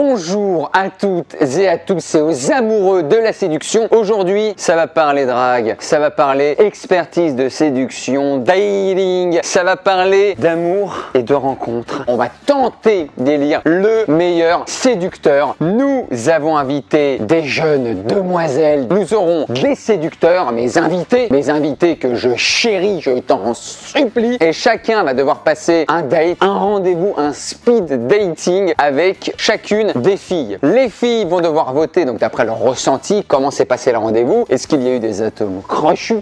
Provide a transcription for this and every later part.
Bonjour à toutes et à tous et aux amoureux de la séduction. Aujourd'hui, ça va parler drague, ça va parler expertise de séduction, dating, ça va parler d'amour et de rencontres. On va tenter d'élire le meilleur séducteur. Nous avons invité des jeunes demoiselles. Nous aurons des séducteurs, mes invités que je chéris, je t'en supplie. Et chacun va devoir passer un date, un rendez-vous, un speed dating avec chacune des filles. Les filles vont devoir voter donc d'après leur ressenti, comment s'est passé le rendez-vous, est-ce qu'il y a eu des atomes crochus.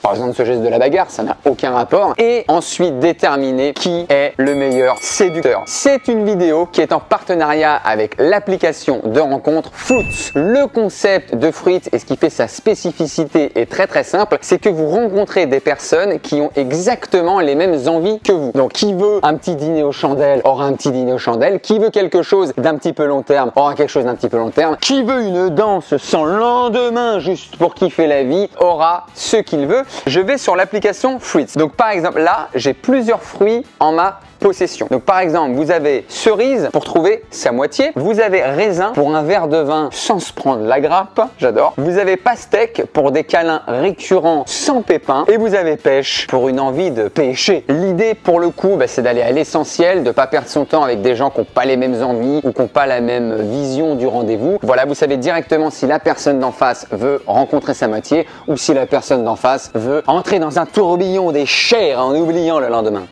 Par exemple, ce geste de la bagarre, ça n'a aucun rapport. Et ensuite déterminer qui est le meilleur séducteur. C'est une vidéo qui est en partenariat avec l'application de rencontre Fruitz. Le concept de Fruitz et ce qui fait sa spécificité est très simple, c'est que vous rencontrez des personnes qui ont exactement les mêmes envies que vous. Donc qui veut un petit dîner aux chandelles aura un petit dîner aux chandelles. Qui veut quelque chose d'un petit peu long terme aura quelque chose d'un petit peu long terme. Qui veut une danse sans lendemain juste pour kiffer la vie aura ce qu'il veut. Je vais sur l'application Fruitz. Donc par exemple là, j'ai plusieurs fruits en ma possession. Donc par exemple, vous avez cerise pour trouver sa moitié. Vous avez raisin pour un verre de vin sans se prendre la grappe. J'adore. Vous avez pastèque pour des câlins récurrents sans pépins. Et vous avez pêche pour une envie de pêcher. L'idée pour le coup, c'est d'aller à l'essentiel, de ne pas perdre son temps avec des gens qui n'ont pas les mêmes envies ou qui n'ont pas la même vision du rendez-vous. Voilà, vous savez directement si la personne d'en face veut rencontrer sa moitié ou si la personne d'en face veut entrer dans un tourbillon des chairs en oubliant le lendemain.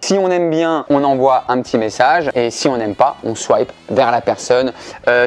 Si on aime bien, on envoie un petit message et si on n'aime pas, on swipe vers la personne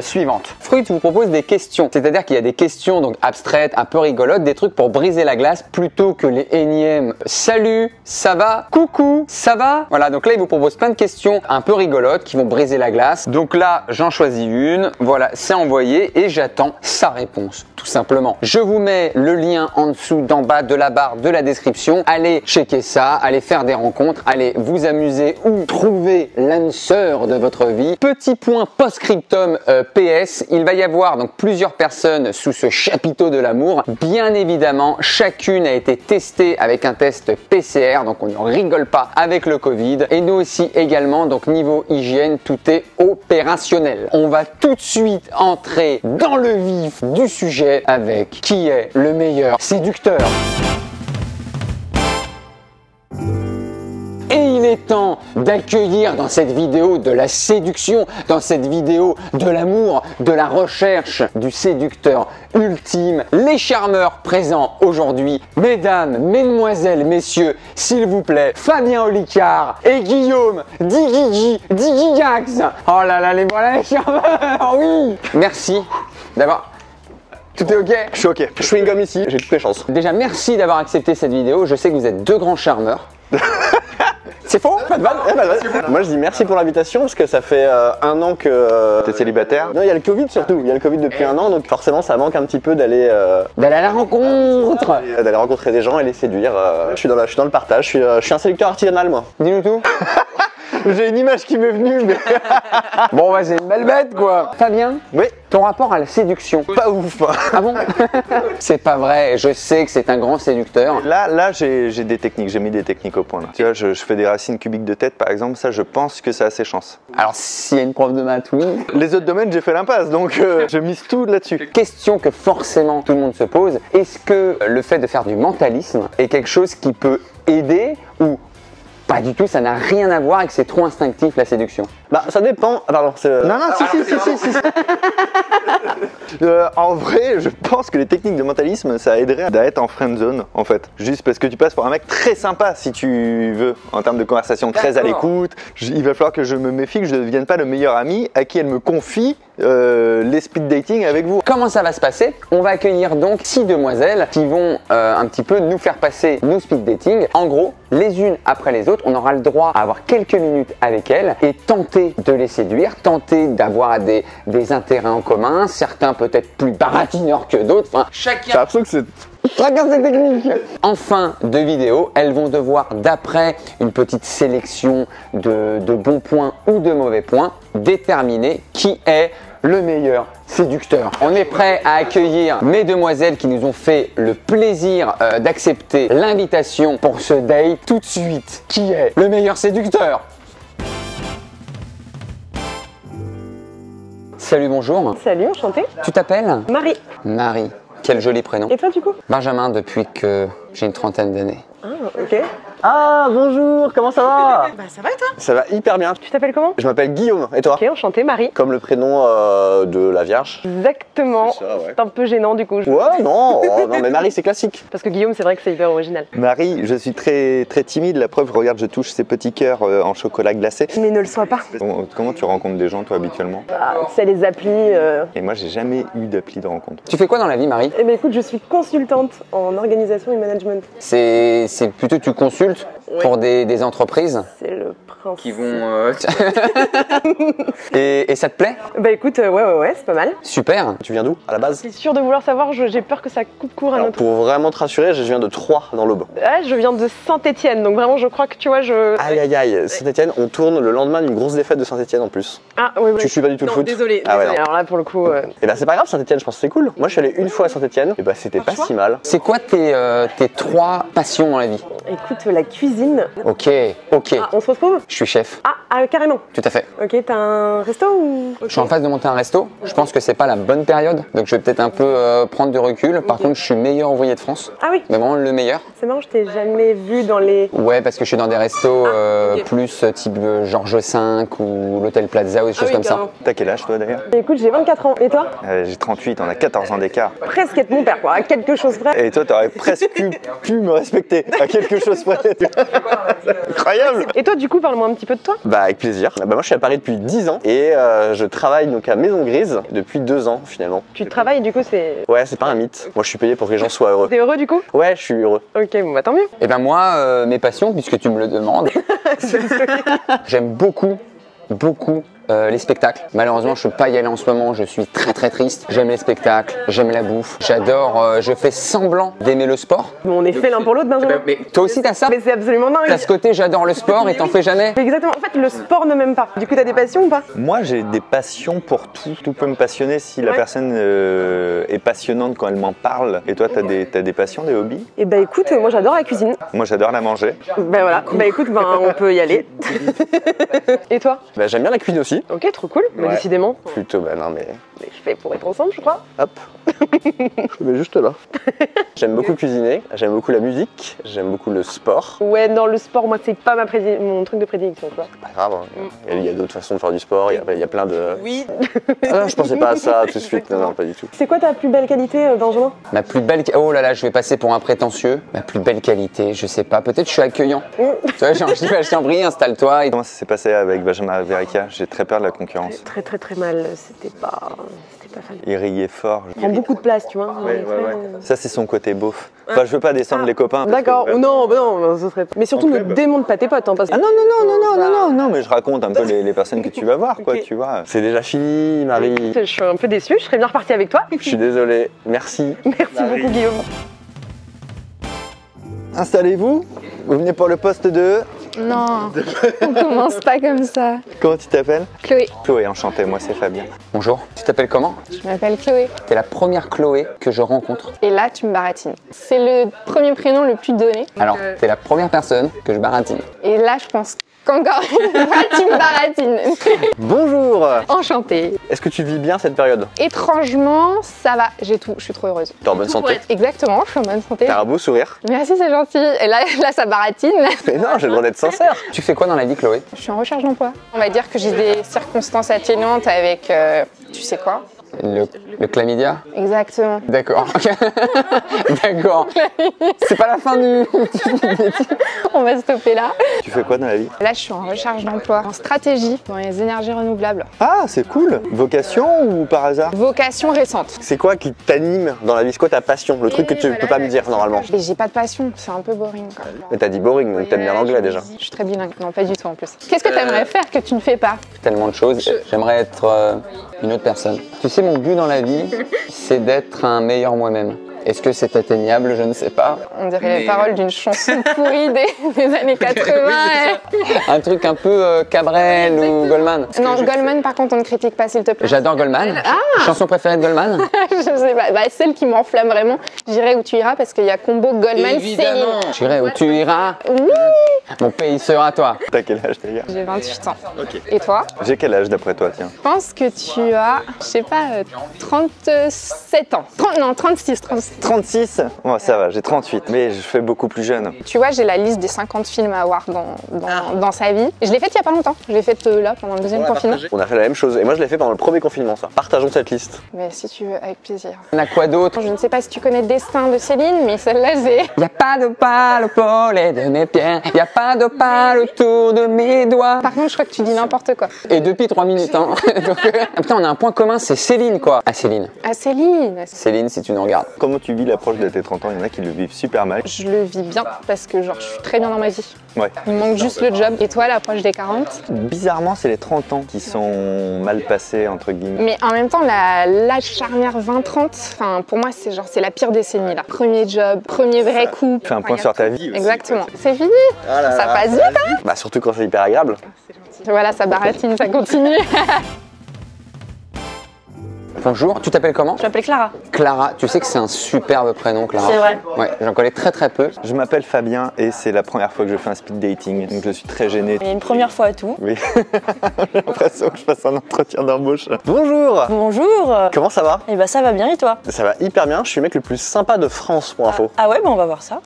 suivante. Fruitz vous propose des questions, c'est-à-dire qu'il y a des questions donc abstraites, un peu rigolotes, des trucs pour briser la glace plutôt que les énièmes « Salut, ça va? Coucou, ça va ?» Voilà, donc là il vous propose plein de questions un peu rigolotes qui vont briser la glace. Donc là, j'en choisis une, voilà, c'est envoyé et j'attends sa réponse, tout simplement. Je vous mets le lien en dessous, d'en bas de la barre de la description. Allez checker ça, allez faire des rencontres, allez vous amuser ou trouver l'âme sœur de votre vie. Petit point post-scriptum PS, il va y avoir donc plusieurs personnes sous ce chapiteau de l'amour. Bien évidemment, chacune a été testée avec un test PCR, donc on ne rigole pas avec le Covid. Et nous aussi également, donc niveau hygiène, tout est opérationnel. On va tout de suite entrer dans le vif du sujet avec qui est le meilleur séducteur. Et il est temps d'accueillir dans cette vidéo de la séduction, dans cette vidéo de l'amour, de la recherche du séducteur ultime, les charmeurs présents aujourd'hui. Mesdames, mesdemoiselles, messieurs, s'il vous plaît, Fabien Olicard et Guillaume Digigax. Oh là là, les voilà les charmeurs, oui. Merci d'avoir... Tout est ok? Je suis ok. Je suis une gomme ici, j'ai toutes les chances. Déjà, merci d'avoir accepté cette vidéo. Je sais que vous êtes deux grands charmeurs. C'est faux? Pas de vanne? Moi je dis merci pour l'invitation parce que ça fait un an que t'es célibataire. Non, il y a le Covid surtout, il y a le Covid depuis un an, donc forcément ça manque un petit peu d'aller à la rencontre, d'aller rencontrer des gens et les séduire. Je suis dans le partage, je suis un séducteur artisanal moi. Dis-nous tout. J'ai une image qui m'est venue mais... Bon c'est une belle bête quoi. Fabien? Oui. Ton rapport à la séduction? Pas ouf. Ah bon? C'est pas vrai, je sais que c'est un grand séducteur. Là j'ai des techniques, j'ai mis des techniques au point là. Tu vois, je fais des racines cubiques de tête par exemple, ça je pense que ça a ses chances. Alors s'il y a une prof de maths, oui. Les autres domaines j'ai fait l'impasse donc je mise tout là-dessus. Question que forcément tout le monde se pose, est-ce que le fait de faire du mentalisme est quelque chose qui peut aider ou pas du tout, ça n'a rien à voir et que c'est trop instinctif la séduction? Bah ça dépend, pardon, non si. En vrai, je pense que les techniques de mentalisme, ça aiderait à être en friend zone en fait. Juste parce que tu passes pour un mec très sympa si tu veux, en termes de conversation très à l'écoute. Il va falloir que je me méfie, que je ne devienne pas le meilleur ami à qui elle me confie les speed dating avec vous. Comment ça va se passer? On va accueillir donc 6 demoiselles qui vont un petit peu nous faire passer nos speed dating. En gros, les unes après les autres, on aura le droit à avoir quelques minutes avec elles et tenter de les séduire, tenter d'avoir des intérêts en commun, certains peut-être plus baratineurs que d'autres, enfin chacun... J'ai l'impression que c'est... Chacun ses techniques. En fin de vidéo, elles vont devoir, d'après une petite sélection de bons points ou de mauvais points, déterminer qui est le meilleur séducteur. On est prêt à accueillir mes demoiselles qui nous ont fait le plaisir d'accepter l'invitation pour ce date. Tout de suite, qui est le meilleur séducteur? Salut, bonjour. Salut, enchantée. Tu t'appelles Marie. Marie. Quel joli prénom. Et toi du coup? Benjamin, depuis que j'ai une trentaine d'années. Ah, ok. Ah bonjour, comment ça va? Bah ça va et toi? Ça va hyper bien. Tu t'appelles comment? Je m'appelle Guillaume, et toi? Ok, enchantée, Marie. Comme le prénom de la Vierge. Exactement. C'est ça, ouais. C'est un peu gênant du coup. Ouais, non, oh, non mais Marie c'est classique. Parce que Guillaume, c'est vrai que c'est hyper original. Marie, je suis très timide. La preuve, regarde, je touche ces petits cœurs en chocolat glacé. Mais ne le sois pas. Comment tu rencontres des gens, toi, habituellement? Ah, c'est les applis. Et moi, j'ai jamais eu d'appli de rencontre. Tu fais quoi dans la vie, Marie? Eh ben écoute, je suis consultante en organisation et management. C'est plutôt tu consultes pour des entreprises C'est le principe. qui vont... et ça te plaît? Bah écoute, ouais, c'est pas mal. Super. Tu viens d'où à la base? C'est sûr de vouloir savoir, j'ai peur que ça coupe court à Alors, notre... pour vraiment te rassurer, je viens de Troyes dans l'Aube. Ah, je viens de Saint-Étienne, donc vraiment je crois que tu vois, je... Aïe aïe aïe, Saint-Etienne, on tourne le lendemain d'une grosse défaite de Saint-Etienne en plus. Ah, oui, Tu suis pas du tout le Non, foot? désolé. Ah ouais, non. Alors là, pour le coup... Et bah c'est pas grave, Saint-Etienne, je pense que c'est cool. Moi je suis allé une fois à Saint-Etienne, et bah c'était pas si mal. C'est quoi tes 3 passions dans la vie? Écoute, la cuisine... Ok. Ah, on se retrouve? Je suis chef. Carrément. Tout à fait. Ok, t'as un resto ou... Je suis en phase de monter un resto. Je pense que c'est pas la bonne période, donc je vais peut-être un peu prendre du recul. Par contre, je suis meilleur ouvrier de France. Ah oui, Mais vraiment le meilleur. c'est marrant, je t'ai jamais vu dans les... Ouais, parce que je suis dans des restos ok. plus type Georges V ou l'Hôtel Plaza ou des choses comme ça. T'as quel âge, toi, d'ailleurs? Écoute, j'ai 24 ans. Et toi? J'ai 38, on a 14 ans d'écart. Presque être mon père, quoi. À quelque chose près. Et toi, t'aurais presque pu me respecter à quelque chose près. Incroyable! Et toi, du coup, parle-moi un petit peu de toi. Bah avec plaisir. Bah moi je suis à Paris depuis 10 ans et je travaille donc à Maison Grise depuis 2 ans finalement. Tu travailles, du coup, c'est... Ouais, c'est pas un mythe. Moi je suis payé pour que les gens soient heureux. T'es heureux, du coup? Ouais, je suis heureux. Ok, bon, bah tant mieux. Et ben moi, mes passions, puisque tu me le demandes, j'aime beaucoup les spectacles. Malheureusement, je peux pas y aller en ce moment, je suis très triste. J'aime les spectacles, j'aime la bouffe, j'adore, je fais semblant d'aimer le sport. Bon, on est fait l'un pour l'autre, Benjamin. Mais toi aussi t'as ça? Mais c'est absolument dingue. T'as ce côté j'adore le sport et t'en fais jamais? Exactement. En fait, le sport ne m'aime pas. Du coup, t'as des passions ou pas? Moi, j'ai des passions pour tout. Tout peut me passionner si la Ouais. personne est passionnante quand elle m'en parle. Et toi, t'as des passions, des hobbies? Eh bah écoute, moi j'adore la cuisine. Moi, j'adore la manger. Bah voilà. Bah écoute, on peut y aller. Et toi? Bah j'aime bien la cuisine aussi. Ok, trop cool. Bah, Ouais. décidément, Plutôt, bah non mais... on est fait pour être ensemble, je crois. Hop. Je me mets juste là. J'aime beaucoup cuisiner, j'aime beaucoup la musique, j'aime beaucoup le sport. Ouais, dans le sport, moi, c'est pas mon truc de prédilection, tu vois. Pas grave, hein. Il y a d'autres façons de faire du sport, il y a plein de... Oui. Ah non, je pensais pas à ça tout de suite, non, pas du tout. C'est quoi ta plus belle qualité, Benjamin? Ma plus belle... Oh là là, je vais passer pour un prétentieux. Ma plus belle qualité, je sais pas. Peut-être je suis accueillant. Tu vois, genre, je dis, bah, je t'en prie, installe-toi. Et... Comment ça s'est passé avec Benjamin Verica? J'ai très peur de la concurrence. Très mal, c'était pas fun. Il riait fort. Il prend beaucoup de place, tu vois. Ouais. Ça, c'est son côté beauf. Enfin, je veux pas descendre les copains. parce D'accord, que- non, ce serait... Mais surtout, En ne club. démonte pas tes potes, hein, parce que... Ah non, mais je raconte un peu les personnes que tu vas voir, quoi, Ok. tu vois. C'est déjà fini, Marie. Je suis un peu déçue, je serais bien repartie avec toi. Je suis désolé, merci. Merci beaucoup, Guillaume. Installez-vous. Vous venez pour le poste 2. Non, on commence pas comme ça. Comment tu t'appelles? Chloé, Chloé, enchanté, moi c'est Fabien. Bonjour. Tu t'appelles comment? je m'appelle Chloé. T'es la première Chloé que je rencontre. Et là, tu me baratines. C'est le premier prénom le plus donné. Alors, t'es la première personne que je baratine. Et là, je pense qu'encore une fois, tu me baratines. Bonjour. Enchantée. Est-ce que tu vis bien cette période? Étrangement, ça va. J'ai tout. Je suis trop heureuse. T'es en bonne santé? Exactement, je suis en bonne santé. T'as un beau sourire? Merci, c'est gentil. Et là, ça baratine. Mais non, j'ai le droit d'être sincère. Tu fais quoi dans la vie, Chloé? Je suis en recherche d'emploi. On va dire que j'ai des circonstances atténuantes avec... tu sais quoi? Le chlamydia? Exactement. D'accord. D'accord. C'est pas la fin du... On va stopper là. Tu fais quoi dans la vie? Là, je suis en recherche d'emploi, en stratégie dans les énergies renouvelables. Ah, c'est cool. Vocation ou par hasard? Vocation récente. C'est quoi qui t'anime dans la vie? C'est quoi ta passion? Le truc que tu peux pas me dire normalement. Mais j'ai pas de passion, c'est un peu boring. Quoi. Mais t'as dit boring, donc t'aimes bien l'anglais déjà. Je suis très bilingue, non pas du tout en plus. Qu'est-ce que t'aimerais faire que tu ne fais pas? Tellement de choses. J'aimerais être une autre personne. Tu sais, mon but dans la vie, c'est d'être un meilleur moi-même. Est-ce que c'est atteignable? Je ne sais pas. On dirait les paroles d'une chanson pourrie des années 80. Un truc un peu Cabrel ou Goldman. Non, Goldman par contre on ne critique pas s'il te plaît. J'adore Goldman. Chanson préférée de Goldman? Je sais pas, bah, celle qui m'enflamme vraiment, j'irai où tu iras parce qu'il y a combo Goldman Céline. J'irai où tu iras. Oui, Mon pays sera toi. T'as quel âge d'ailleurs? J'ai 28 ans. Ok. Et toi? J'ai quel âge d'après toi, tiens? Je pense que tu as, je sais pas, 37 ans. Non, 36. 36? Oh, ça va, j'ai 38, mais je fais beaucoup plus jeune. Tu vois, j'ai la liste des 50 films à voir dans sa vie. Je l'ai faite il y a pas longtemps. Je l'ai faite là, pendant le deuxième confinement. On a fait la même chose. Et moi, je l'ai fait pendant le premier confinement, ça. Partageons cette liste. Mais si tu veux, avec plaisir. On a quoi d'autre? Je ne sais pas si tu connais Destin de Céline, mais celle-là, c'est... Y a pas d'opale au pollet de mes pieds, y a pas d'opale autour de mes doigts. Par contre, je crois que tu dis n'importe quoi. Et depuis 3 minutes, hein. Donc, putain, on a un point commun, c'est Céline, quoi. Ah, Céline. Ah, Céline! Céline, si tu nous regardes. Comment tu vis l'approche de tes 30 ans? Il y en a qui le vivent super mal. Je le vis bien parce que genre je suis très bien dans ma vie. Ouais. Il me manque juste le job. Et toi, l'approche des 40? Bizarrement, c'est les 30 ans qui sont mal passés, entre guillemets. Mais en même temps, l'âge charnière 20-30, enfin pour moi c'est la pire décennie là. Premier job, premier vrai coup. Fais un point sur ta vie aussi. Exactement. C'est fini. Ça passe vite, hein? Bah, surtout quand c'est hyper agréable. Voilà, ça baratine, ça continue. Bonjour, tu t'appelles comment? Je m'appelle Clara. Clara, tu sais que c'est un superbe prénom, Clara. C'est vrai. Ouais, j'en connais très très peu. Je m'appelle Fabien et c'est la première fois que je fais un speed dating, donc je suis très gêné. Il y a une première fois à tout. Oui, j'ai l'impression que je fasse un entretien d'embauche. Bonjour. Bonjour. Comment ça va? Eh ben ça va bien et toi? Ça va hyper bien. Je suis le mec le plus sympa de France, pour info. Ah ouais, on va voir ça.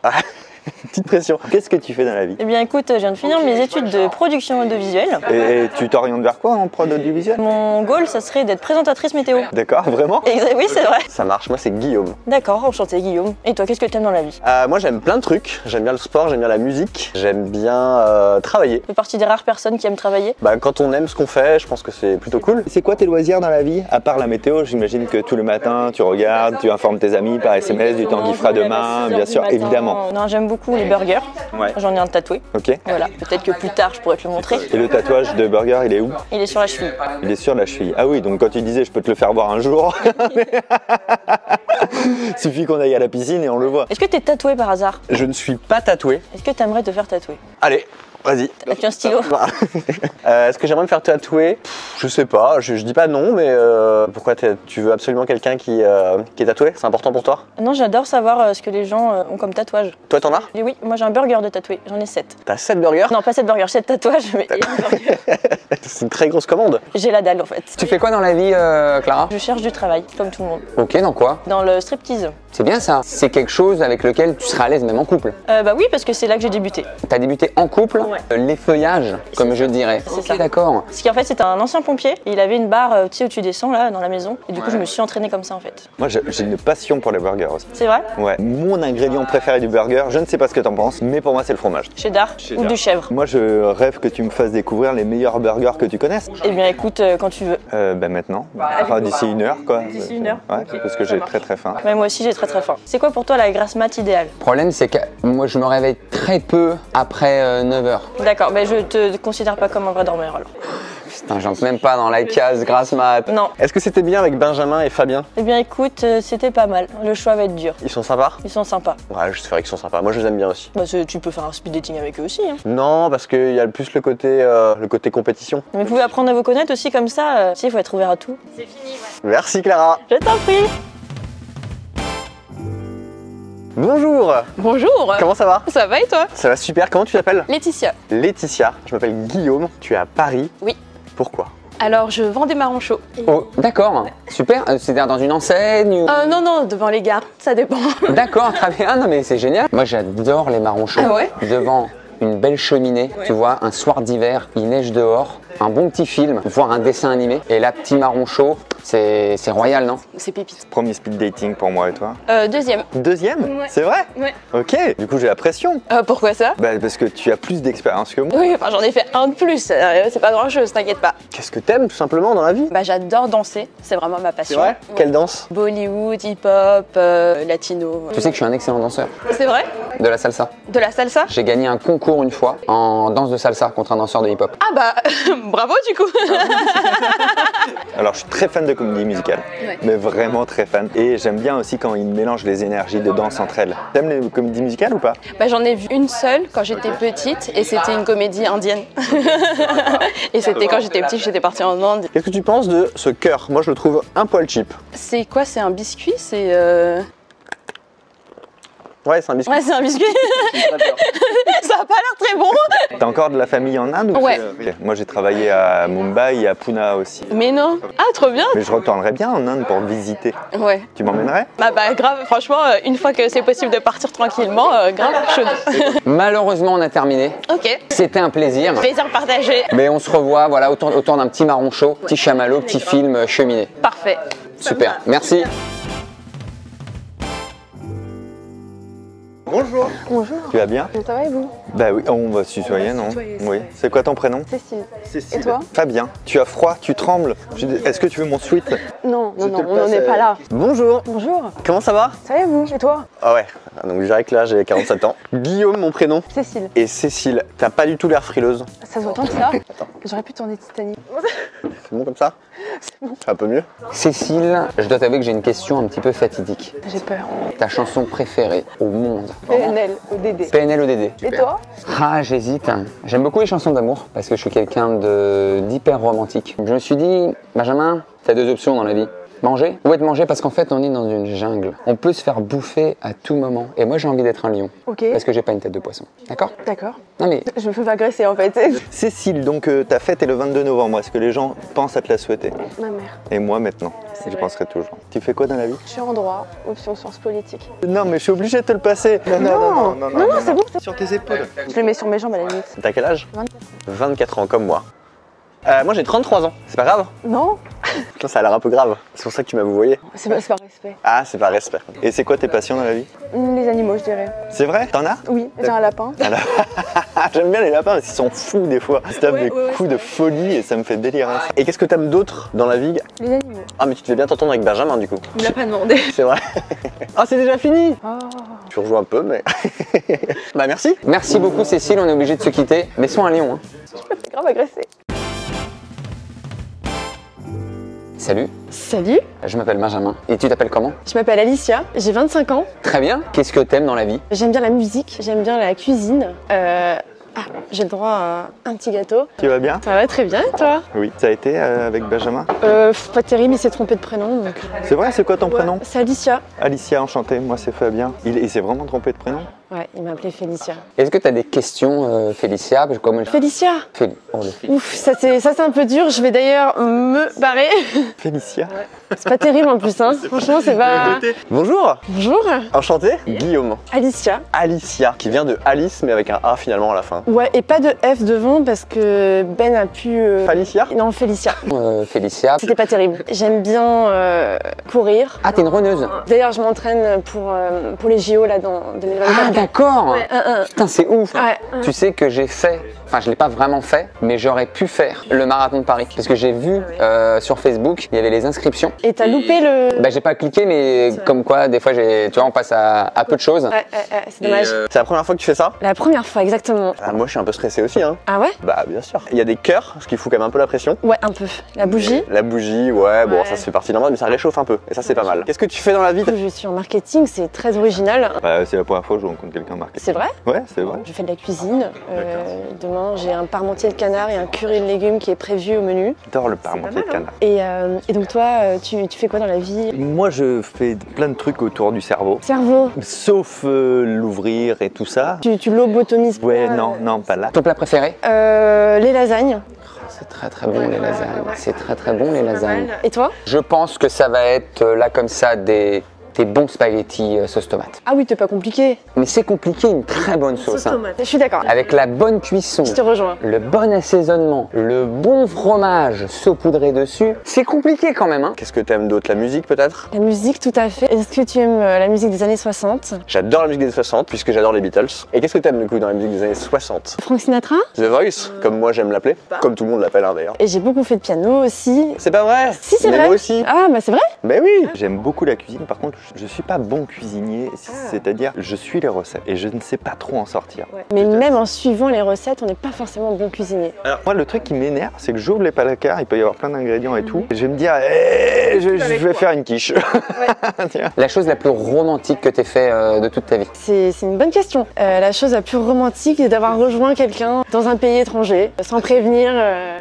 Petite pression. Qu'est-ce que tu fais dans la vie? Eh bien écoute, je viens de finir mes études de production audiovisuelle. Et tu t'orientes vers quoi en prod audiovisuel? Mon goal, ça serait d'être présentatrice météo. D'accord, vraiment? Oui, c'est vrai. Ça marche. Moi, c'est Guillaume. D'accord, enchanté Guillaume. Et toi, qu'est-ce que t'aimes dans la vie? Moi, j'aime plein de trucs. J'aime bien le sport, j'aime bien la musique, j'aime bien travailler. Tu fais partie des rares personnes qui aiment travailler. Bah, quand on aime ce qu'on fait, je pense que c'est plutôt cool. C'est quoi tes loisirs dans la vie? À part la météo, j'imagine que tout le matin tu regardes, tu informes tes amis par SMS du temps qu'il fera demain, bien sûr, évidemment. Non, j'aime beaucoup les burgers. Ouais. J'en ai un tatoué. Ok. Voilà, peut-être que plus tard je pourrais te le montrer. Et le tatouage de burger, il est où? Il est sur la cheville. Il est sur la cheville. Ah oui, donc quand tu disais je peux te le faire voir un jour, suffit qu'on aille à la piscine et on le voit. Est-ce que t'es tatoué par hasard? Je ne suis pas tatoué. Est-ce que t'aimerais te faire tatouer? Allez, vas-y. As-tu un stylo? Est-ce que j'aimerais me faire tatouer? Je sais pas, je dis pas non, mais pourquoi tu veux absolument quelqu'un qui est tatoué? C'est important pour toi? Non, j'adore savoir ce que les gens ont comme tatouage. Toi, t'en as? Et oui, moi j'ai un burger de tatoué, j'en ai 7. T'as 7 burgers? Non, pas 7 burgers, 7 tatouages, mais il y a un burger. C'est une très grosse commande. J'ai la dalle en fait. Tu fais quoi dans la vie, Clara? Je cherche du travail, comme tout le monde. Ok, dans quoi? Dans le striptease. C'est bien ça. C'est quelque chose avec lequel tu seras à l'aise même en couple. Bah oui, parce que c'est là que j'ai débuté. T'as débuté en couple, Ouais. les feuillages, comme je dirais. C'est Ok, ça. d'accord. Parce qu'en fait, c'était un ancien pompier, et il avait une barre, tu sais, où tu descends là, dans la maison. Et du coup, je me suis entraînée comme ça en fait. Moi j'ai une passion pour les burgers aussi. C'est vrai? Ouais, mon ingrédient préféré du burger, je ne sais pas ce que t'en penses, mais pour moi c'est le fromage. Cheddar ou du chèvre? Moi je rêve que tu me fasses découvrir les meilleurs burgers que tu connaisses. Eh bien écoute, quand tu veux. Ben maintenant, enfin d'ici 1 heure quoi. D'ici 1 heure? Ouais, Ok, parce que ça j'ai marche. très faim. Ouais, moi aussi, j'ai très faim. C'est quoi pour toi la grasse mat idéale? Le problème, c'est que moi, je me réveille très peu après 9h. D'accord, mais je te considère pas comme un vrai dormeur alors. Putain, j'entre même pas dans la case grasse mat. Non. Est-ce que c'était bien avec Benjamin et Fabien? Eh bien écoute, c'était pas mal. Le choix va être dur. Ils sont sympas? Ils sont sympas. Ouais, c'est vrai qu'ils sont sympas. Moi, je les aime bien aussi. Bah, tu peux faire un speed dating avec eux aussi. Hein. Non, parce qu'il y a plus le côté compétition. Mais vous pouvez apprendre à vous connaître aussi comme ça. Il faut être ouvert à tout. Merci Clara. Je t'en prie. Bonjour. Bonjour. Comment ça va? Ça va et toi? Ça va super. Comment tu t'appelles? Laetitia. Laetitia. Je m'appelle Guillaume. Tu es à Paris. Oui. Pourquoi? Alors, je vends des marrons chauds. Oh, d'accord. Super. C'est-à-dire dans une enseigne ou... Non, devant les gares, ça dépend. D'accord, très bien. Non, mais c'est génial. Moi, j'adore les marrons chauds. Ah ouais? Devant une belle cheminée, tu vois, un soir d'hiver, il neige dehors, un bon petit film, voire un dessin animé. Et là, petit marron chaud, c'est royal, non? C'est pépite. Premier speed dating pour moi et toi? Deuxième. Deuxième? Ouais. C'est vrai? Ouais. Ok, du coup j'ai la pression. Pourquoi ça? Bah, parce que tu as plus d'expérience que moi. Oui, enfin j'en ai fait un de plus, c'est pas grand chose, t'inquiète pas. Qu'est-ce que t'aimes tout simplement dans la vie? Bah j'adore danser, c'est vraiment ma passion. Ouais. Quelle danse? Bollywood, hip-hop, latino. Tu sais que je suis un excellent danseur C'est vrai? de la salsa. De la salsa? J'ai gagné un concours une fois en danse de salsa contre un danseur de hip-hop. Ah bah bravo du coup. Alors je suis très fan de comédie musicale, Ouais. mais vraiment très fan. Et j'aime bien aussi quand ils mélangent les énergies de danse entre elles. T'aimes les comédies musicales ou pas? Bah j'en ai vu une seule quand j'étais petite et c'était une comédie indienne. Et c'était quand j'étais petite, j'étais partie en Inde. Qu'est-ce que tu penses de ce cœur? Moi je le trouve un poil cheap. C'est quoi? C'est un biscuit? C'est Ouais, c'est un biscuit. Ouais, c'est un biscuit. Ça a pas l'air très bon. T'as encore de la famille en Inde ou Ouais. Ok. Moi j'ai travaillé à Mumbai et à Pune aussi. Mais non. Ah, trop bien. Mais je retournerais bien en Inde pour visiter. Ouais. Tu m'emmènerais? Bah grave, franchement, une fois que c'est possible de partir tranquillement, grave, chaude. Malheureusement, on a terminé. Ok. C'était un plaisir. Plaisir partagé. Mais on se revoit voilà, autour d'un petit marron chaud, petit chamallow, petit film cheminée. Parfait. Super, merci. Bonjour. Bonjour, Tu vas bien? ça va et vous? Bah oui, on va se tutoyer, non? Oui. C'est quoi ton prénom? Cécile. Cécile. Et toi? Fabien. Tu as froid, tu trembles. Est-ce que tu veux mon sweat? Non, Je te le on n'en passe, est pas là. Bonjour. Bonjour, Comment ça va? ça va et vous? Et toi? Ah ouais. Donc je dirais que là j'ai 47 ans. Guillaume mon prénom. Cécile. Et Cécile, t'as pas du tout l'air frileuse. Ça se voit tant que ça que j'aurais pu tourner Titanic. C'est bon comme ça? C'est un peu mieux. Cécile, je dois t'avouer que j'ai une question un petit peu fatidique. J'ai peur. Ta chanson préférée au monde? PNL, ODD. PNL ODD. Et toi? Ah, j'hésite. J'aime beaucoup les chansons d'amour parce que je suis quelqu'un d'hyper romantique. Je me suis dit, Benjamin, t'as deux options dans la vie. Manger ou être mangé parce qu'en fait on est dans une jungle. On peut se faire bouffer à tout moment. Et moi j'ai envie d'être un lion. Ok. Parce que j'ai pas une tête de poisson. D'accord? D'accord. Non mais Je me fais agresser en fait. Cécile, donc ta fête est le 22 novembre. Est-ce que les gens pensent à te la souhaiter? Ma mère. Et moi maintenant. C'est Je vrai. penserai toujours. Tu fais quoi dans la vie? Je suis en droit, option sciences politiques. Non, mais je suis obligé de te le passer. Non, c'est bon, c'est Sur tes épaules. Je le mets sur mes jambes à la limite. T'as quel âge? 24. 24 ans comme moi. Moi j'ai 33 ans. C'est pas grave? Non, Putain, ça a l'air un peu grave. C'est pour ça que tu m'as vouvoyé. c'est pas respect. Ah, c'est pas respect. Et c'est quoi tes passions dans la vie? Les animaux, je dirais. C'est vrai? T'en as? Oui, j'ai un lapin. Ah, j'aime bien les lapins parce qu'ils sont fous des fois. Ils se tapent des coups de folie et ça me fait délirer. Et qu'est-ce que t'aimes d'autre dans la vie? Les animaux. Ah, mais tu te fais bien t'entendre avec Benjamin du coup. Il l'a pas demandé. C'est vrai. Ah, c'est déjà fini. Oh. Tu rejoues un peu, mais. Bah, merci. merci beaucoup Cécile, on est obligé de se quitter. Mais sois un lion. Hein. C'est grave agressé. Salut, Salut, je m'appelle Benjamin. Et tu t'appelles comment? je m'appelle Alicia, j'ai 25 ans. Très bien. Qu'est-ce que t'aimes dans la vie? J'aime bien la musique, j'aime bien la cuisine. J'ai le droit à un petit gâteau. Tu vas bien? Ça va très bien et toi? Oui. Ça a été avec Benjamin? Pas terrible, il s'est trompé de prénom. Donc... C'est vrai, c'est quoi ton prénom? C'est Alicia. Alicia, enchanté. Moi, c'est Fabien. Il s'est vraiment trompé de prénom? Ouais, il m'a appelé Félicia. Est-ce que t'as des questions Félicia? Comme Félicia. Oh, le- Ouf, ça c'est un peu dur. Je vais d'ailleurs me barrer. Félicia. C'est pas terrible en plus, hein. Franchement, c'est pas. Bonjour. Bonjour, Enchanté. Guillaume. Alicia. Alicia, qui vient de Alice, mais avec un A finalement à la fin. Ouais, et pas de F devant parce que Ben a pu. Alicia. Non, Félicia. Félicia. C'était pas terrible. J'aime bien courir. Ah, t'es une runneuse? D'ailleurs, je m'entraîne pour les JO là dans 2024. Ah, d'accord. Putain, c'est ouf. Ouais. Tu sais que j'ai fait, enfin je l'ai pas vraiment fait, mais j'aurais pu faire le marathon de Paris. Parce que j'ai vu sur Facebook, il y avait les inscriptions. Et t'as loupé le. Bah j'ai pas cliqué, mais comme quoi des fois tu vois, on passe à peu de choses. Ouais, c'est dommage. C'est la première fois que tu fais ça? La première fois, exactement. Ah, moi je suis un peu stressé aussi, hein. Ah ouais? Bah bien sûr. Il y a des cœurs, ce qui fout quand même un peu la pression. Ouais, un peu. La bougie. La bougie, ouais, bon Ouais. ça se fait partie de la mode, mais ça réchauffe un peu. Et ça c'est pas mal. Qu'est-ce que tu fais dans la vie? Je suis en marketing, c'est très original. C'est la première fois que je rencontre quelqu'un marqué. C'est vrai? Ouais, c'est vrai. Je fais de la cuisine. Demain, j'ai un parmentier de canard et un curry de légumes qui est prévu au menu. J'adore le parmentier de canard. Et donc toi, tu fais quoi dans la vie? Moi, je fais plein de trucs autour du cerveau. Cerveau. Sauf l'ouvrir et tout ça. Tu lobotomises pas, Ouais, non, pas là. Ton plat préféré? Les lasagnes. C'est très très bon les lasagnes. C'est très très bon les lasagnes. Et toi? Je pense que ça va être là comme ça des bons spaghettis sauce tomate. Ah oui, t'es pas compliqué. Mais c'est compliqué une très bonne sauce. Hein. Je suis d'accord. Avec la bonne cuisson, Je te rejoins. le bon assaisonnement, le bon fromage saupoudré dessus, c'est compliqué quand même. Hein. Qu'est-ce que t'aimes d'autre? La musique peut-être? La musique, tout à fait. Est-ce que tu aimes la musique des années 60? J'adore la musique des années 60 puisque j'adore les Beatles. Et qu'est-ce que t'aimes du coup dans la musique des années 60? Frank Sinatra? The Voice, comme moi j'aime l'appeler, comme tout le monde l'appelle hein, d'ailleurs. Et j'ai beaucoup fait de piano aussi. C'est pas vrai? Si, c'est Mais vrai. moi aussi. Ah, bah c'est vrai? Mais oui. J'aime beaucoup la cuisine, par contre, je suis pas bon cuisinier, c'est-à-dire je suis les recettes et je ne sais pas trop en sortir. Mais même en suivant les recettes, on n'est pas forcément bon cuisinier. Alors, moi, le truc qui m'énerve, c'est que j'ouvre les placards, il peut y avoir plein d'ingrédients et tout, et je vais me dire, je vais faire une quiche. Tiens. La chose la plus romantique que t'aies fait de toute ta vie? C'est une bonne question. La chose la plus romantique est d'avoir rejoint quelqu'un dans un pays étranger, sans prévenir.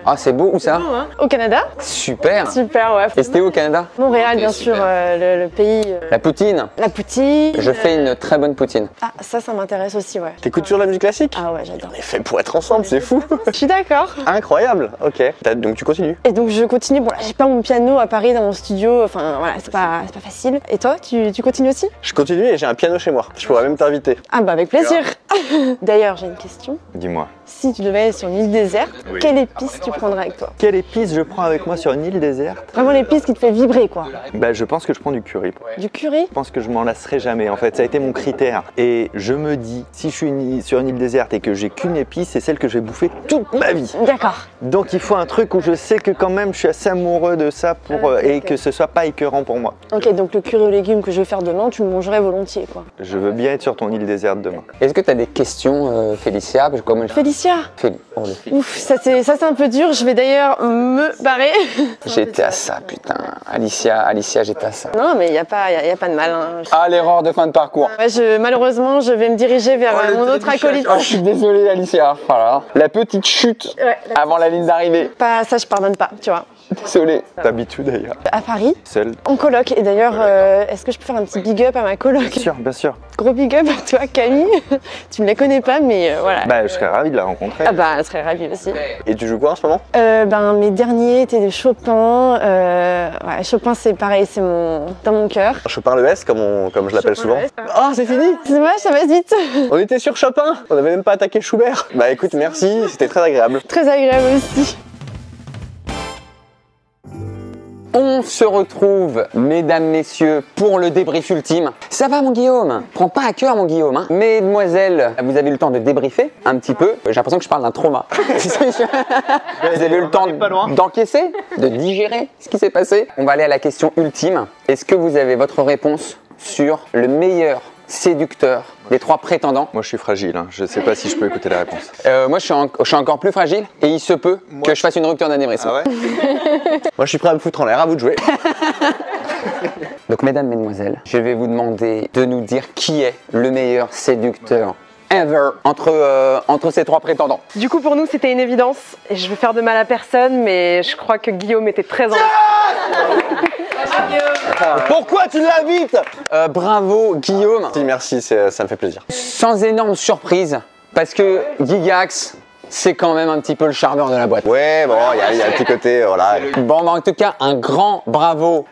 Ah c'est beau, où ça? Au Canada. Super. Super, ouais. Et c'était où au Canada? Montréal, bien Super. sûr, le pays. La poutine. La poutine. Je fais une très bonne poutine. Ah, ça m'intéresse aussi, ouais. T'écoutes toujours la musique classique? Ah ouais, j'adore. On est fait pour être ensemble, c'est fou. Je suis d'accord. Incroyable, ok. Donc tu continues. Et donc je continue. Bon là, j'ai pas mon piano à Paris dans mon studio. Enfin voilà, c'est pas facile. Et toi, tu continues aussi? Je continue et j'ai un piano chez moi. Je pourrais même t'inviter. Ah bah avec plaisir. D'ailleurs, j'ai une question. Dis-moi. Si tu devais aller sur une île déserte, quelle épice tu prendrais avec toi? Quelle épice je prends avec moi sur une île déserte? Vraiment l'épice qui te fait vibrer, quoi. Bah, je pense que je prends du curry. Du curry? Je pense que je m'en lasserai jamais. En fait, ça a été mon critère. Et je me dis, si je suis sur une île déserte et que j'ai qu'une épice, c'est celle que je vais bouffer toute ma vie. D'accord. Donc il faut un truc où je sais que quand même je suis assez amoureux de ça pour et que ce soit pas écœurant pour moi. Ok, donc le curry aux légumes que je vais faire demain, tu le mangerais volontiers, quoi. Je veux bien être sur ton île déserte demain. Est-ce que tu as des questions, Félicia? Félicia? Oh, le Féli- Ouf, ça c'est un peu dur. Je vais d'ailleurs me barrer. J'étais à ça, putain. Alicia, j'étais à ça. Non, mais y a pas de mal. Hein. Ah, l'erreur de fin de parcours. Ouais, malheureusement, je vais me diriger vers mon autre acolyte. Oh, je suis désolé, Alicia. Voilà. La petite chute Ouais, avant la ligne d'arrivée. pas ça, je pardonne pas, tu vois. Désolé. T'habites où d'ailleurs? À Paris, Seul? en coloc. Et d'ailleurs, est-ce que je peux faire un petit big up à ma coloc? Bien sûr, bien sûr. Gros big up à toi, Camille. Tu ne la connais pas, mais voilà. Bah, je serais ravi de la rencontrer. Ah bah, elle serait ravie aussi. Et tu joues quoi en ce moment? Mes derniers étaient de Chopin. Ouais, Chopin, c'est pareil, c'est dans mon cœur. Chopin le S, comme je l'appelle souvent. Oh, c'est fini. C'est dommage, ça passe vite. On était sur Chopin, on n'avait même pas attaqué Schubert. Bah écoute, merci, c'était très agréable. Très agréable aussi. On se retrouve, mesdames, messieurs, pour le débrief ultime. Ça va, mon Guillaume? Prends pas à cœur, mon Guillaume. Hein. Mesdemoiselles, vous avez eu le temps de débriefer un petit peu. J'ai l'impression que je parle d'un trauma. Vous avez eu le temps d'encaisser, de digérer ce qui s'est passé. On va aller à la question ultime. Est-ce que vous avez votre réponse sur le meilleur séducteur des 3 prétendants? Moi, je suis fragile. Hein. Je sais pas si je peux écouter la réponse. Moi, je suis encore plus fragile et il se peut que je fasse une rupture d'anévrisme. Ah ouais? Moi je suis prêt à me foutre en l'air, à vous de jouer. Donc, mesdames, mesdemoiselles, je vais vous demander de nous dire qui est le meilleur séducteur ever entre ces 3 prétendants. Du coup, pour nous, c'était une évidence. Et je veux faire de mal à personne, mais je crois que Guillaume était très en... Pourquoi tu l'invites? Bravo, Guillaume. Merci, ça me fait plaisir. Sans énorme surprise, parce que Gigax, c'est quand même un petit peu le charmeur de la boîte. Ouais, bon, il y a un petit côté, voilà. Bon, bah, en tout cas, un grand bravo.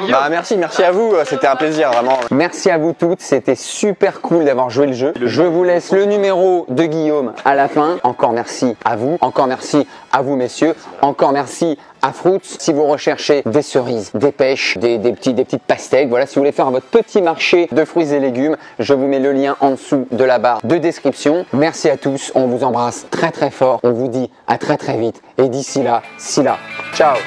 Bah merci à vous, c'était un plaisir, vraiment. Merci à vous toutes, c'était super cool d'avoir joué le jeu. Je vous laisse le numéro de Guillaume à la fin. Encore merci à vous, encore merci à vous messieurs, encore merci à Fruits. Si vous recherchez des cerises, des pêches, des petites pastèques, voilà, si vous voulez faire votre petit marché de fruits et légumes, je vous mets le lien en dessous de la barre de description. Merci à tous, on vous embrasse très très fort, on vous dit à très très vite et d'ici là, ciao.